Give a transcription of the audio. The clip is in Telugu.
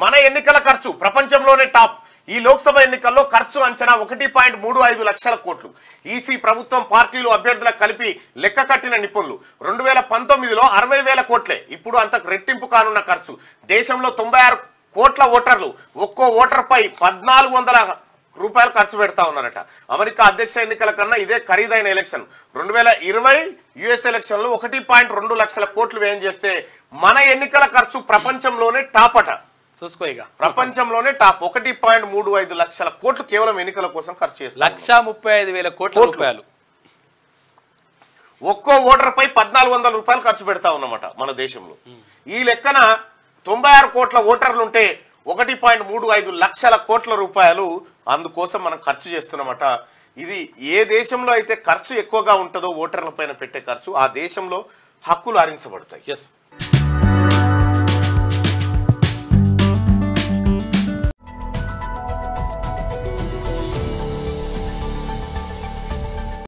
మన ఎన్నికల ఖర్చు ప్రపంచంలోనే టాప్. ఈ లోక్సభ ఎన్నికల్లో ఖర్చు అంచనా 1.35 లక్షల కోట్లు. ఈసీ ప్రభుత్వం పార్టీలు అభ్యర్థులకు కలిపి లెక్క కట్టిన నిపుణులు 2019లో 60,000 కోట్లే. ఇప్పుడు అంతకు రెట్టింపు కానున్న ఖర్చు. దేశంలో 96 కోట్ల ఓటర్లు. ఒక్కో ఓటర్పై 1,400 రూపాయలు ఖర్చు పెడతా ఉన్నారట. అమెరికా అధ్యక్ష ఎన్నికల కన్నా ఇదే ఖరీదైన ఎలక్షన్. 2020 యుఎస్ ఎలక్షన్లో 1.2 లక్షల కోట్లు వ్యయం చేస్తే మన ఎన్నికల ఖర్చు ప్రపంచంలోనే టాప్ అట. చూసుకోయిగా ప్రపంచంలోనే టాప్. 1.35 లక్షల కోట్లు కేవలం ఎన్నికల కోసం ఖర్చు చేస్తారు. 1,35,000 కోట్ల రూపాయలు. ఒక్కో ఓటర్ పై 1,400 రూపాయలు ఖర్చు పెడతా ఉన్నమాట మన దేశంలో. ఈ లెక్కన 96 కోట్ల ఓటర్లు ఉంటే 1.35 లక్షల కోట్ల రూపాయలు అందుకోసం మనం ఖర్చు చేస్తున్నమాట. ఇది ఏ దేశంలో అయితే ఖర్చు ఎక్కువగా ఉంటుందో ఓటర్ల పైన పెట్టే ఖర్చు, ఆ దేశంలో హక్కులు హరించబడతాయి. ఎస్.